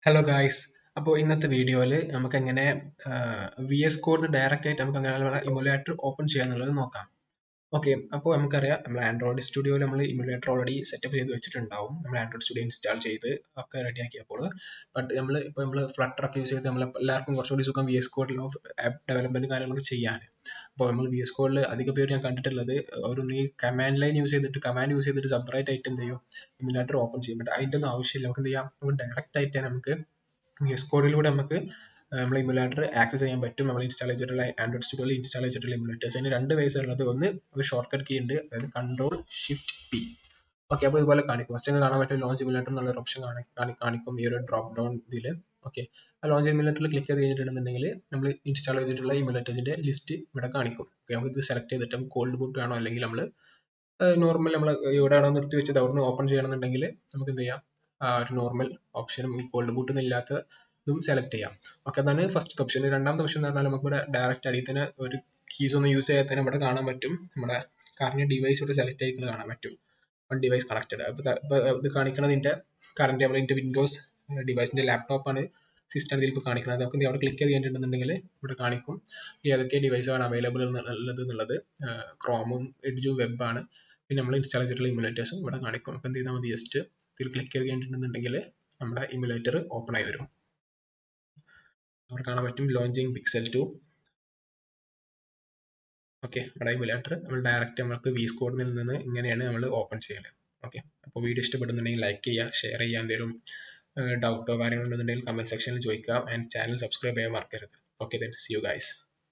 Hello guys. അപ്പോൾ ഇന്നത്തെ വീഡിയോയിൽ നമുക്ക് എങ്ങനെ VS കോഡ് ഡയറക്റ്റ് ആയിട്ട് നമുക്ക് അങ്ങനെ ഇമുലേറ്റർ ഓപ്പൺ ചെയ്യാന്നുള്ളത് നോക്കാം. ഓക്കെ, അപ്പോൾ നമുക്കറിയാം നമ്മൾ ആൻഡ്രോയിഡ് സ്റ്റുഡിയോയിൽ നമ്മൾ ഇമുലേറ്റർ ഓൾറെഡി സെറ്റപ്പ് ചെയ്ത് വെച്ചിട്ടുണ്ടാവും. നമ്മൾ ആൻഡ്രോയിഡ് സ്റ്റുഡിയോ ഇൻസ്റ്റാൾ ചെയ്ത് ഒക്കെ റെഡിയാക്കിയപ്പോൾ ബട്ട് നമ്മൾ ഫ്ലട്ടർ ഒക്കെ യൂസ് ചെയ്ത് നമ്മൾ എല്ലാവർക്കും കുറച്ചുകൂടി സുഖം VS കോഡിൽ ആപ്പ് ഡെവലപ്മെന്റ് കാര്യങ്ങളൊക്കെ ചെയ്യാൻ. അപ്പോൾ നമ്മൾ VS കോഡിൽ അധിക പേര് ഞാൻ കണ്ടിട്ടുള്ളത് നീ കമാൻഡ് ലൈൻ യൂസ് ചെയ്തിട്ട് സെപ്പറേറ്റ് ആയിട്ട് എന്ത് ചെയ്യും, ഇമുലേറ്റർ ഓപ്പൺ ചെയ്യും. ബട്ട് അതിൻ്റെ ഒന്നും ആവശ്യമില്ല. നമുക്ക് എന്ത് ചെയ്യാം, നമുക്ക് ഡയറക്റ്റ് ആയിട്ട് നമുക്ക് VS കോഡിലൂടെ നമുക്ക് നമ്മൾ ഇമുലേറ്റർ ആക്സസ് ചെയ്യാൻ പറ്റും. നമ്മൾ ഇൻസ്റ്റാൾ ചെയ്തിട്ടുള്ള ആൻഡ്രോയിഡ് സ്റ്റുഡിയോയിൽ ഇൻസ്റ്റാൾ ചെയ്തിട്ടുള്ള ഇമുലേറ്റേഴ്സ് അതിന് രണ്ട് വേസ് ഉള്ളത്. ഒന്ന് ഒരു ഷോർട്ട് കട്ട് കീ ഉണ്ട്, അതായത് Ctrl+Shift+P. ഓക്കെ, അപ്പോൾ ഇതുപോലെ കാണിക്കും. ഫസ്റ്റ് കാണാൻ പറ്റും ലോഞ്ച് ഇമുലേറ്റർ എന്നുള്ള ഒരു ഓപ്ഷൻ കാണിക്കും ഈ ഒരു ഡ്രോപ്പ് ഡൗൺ ഇതിൽ. ഓക്കെ, ആ ലോഞ്ച് ഇമുലേറ്ററിൽ ക്ലിക്ക് ചെയ്ത് കഴിഞ്ഞിട്ടുണ്ടെങ്കിൽ നമ്മൾ ഇൻസ്റ്റാൾ ചെയ്തിട്ടുള്ള ഇമുലേറ്റേഴ്സിന്റെ ലിസ്റ്റ് ഇവിടെ കാണിക്കും. നമുക്ക് ഇത് സെലക്ട് ചെയ്തിട്ട് നമുക്ക് കോൾഡ് ബൂട്ട് വേണോ അല്ലെങ്കിൽ നമ്മൾ നോർമൽ നമ്മൾ എവിടെയാണോ നിർത്തി വെച്ചത് അവിടുന്ന് ഓപ്പൺ ചെയ്യണമെന്നുണ്ടെങ്കിൽ നമുക്ക് എന്ത് ചെയ്യാം, ഒരു നോർമൽ ഓപ്ഷനും ഈ കോൾഡ് ബൂട്ട് ഇല്ലാത്ത ഇതും സെലക്ട് ചെയ്യാം. ഓക്കെ, അതാണ് ഫസ്റ്റ് ഓപ്ഷൻ. രണ്ടാമത്തെ ഓപ്ഷൻ എന്ന് പറഞ്ഞാൽ നമുക്ക് ഇവിടെ ഡയറക്റ്റ് അടിയിൽ തന്നെ ഒരു കീസ് ഒന്നും യൂസ് ചെയ്യാതെ തന്നെ ഇവിടെ കാണാൻ പറ്റും. നമ്മുടെ കറന്റ് ഡിവൈസ് ഇവിടെ സെലക്ട് ആയിട്ട് കാണാൻ പറ്റും. One device connected. അപ്പോൾ ഇത് കാണിക്കുന്നത് ഇതിന്റെ കറന്റ് നമ്മുടെ വിൻഡോസ് ഡിവൈസിന്റെ ലാപ്ടോപ്പാണ് സിസ്റ്റം ഇതിൽ ഇപ്പോൾ കാണിക്കുന്നത്. നമുക്ക് അവിടെ ക്ലിക്ക് ചെയ്തിട്ടുണ്ടെന്നുണ്ടെങ്കിൽ ഇവിടെ കാണിക്കും ഏതൊക്കെ ഡിവൈസാണ് അവൈലബിൾ എന്നുള്ളത്. ക്രോമും എഡ്ജും വെബാണ്. പിന്നെ നമ്മൾ ഇൻസ്റ്റാൾ ചെയ്തിട്ടുള്ള ഇമുലേറ്റേഴ്സും ഇവിടെ കാണിക്കും. അപ്പോൾ എന്ത് ചെയ്താൽ മതി, ജസ്റ്റ് ഇതിൽ ക്ലിക്ക് ചെയ്തിട്ടുണ്ടെന്നുണ്ടെങ്കിൽ നമ്മുടെ ഇമുലേറ്റർ ഓപ്പൺ ആയി വരും. അവിടെ കാണാൻ പറ്റും ലോഞ്ചിങ് പിക്സൽ 2. ഓക്കെ, നമ്മുടെ ഇമുലേറ്റർ നമ്മൾ ഡയറക്റ്റ് നമുക്ക് VS കോഡിൽ നിന്ന് ഇങ്ങനെയാണ് നമ്മൾ ഓപ്പൺ ചെയ്യല്. ഓക്കെ, അപ്പോൾ വീഡിയോ ഇഷ്ടപ്പെടുന്നുണ്ടെങ്കിൽ ലൈക്ക് ചെയ്യുക, ഷെയർ ചെയ്യുക. എന്തെങ്കിലും ഡൗട്ടോ കാര്യങ്ങളുണ്ടെന്നുണ്ടെങ്കിൽ കമന്റ് സെക്ഷനിൽ ചോദിക്കാം. ആൻഡ് ചാനൽ സബ്സ്ക്രൈബ് ചെയ്യാൻ മറക്കരുത്. Okay, then see you guys.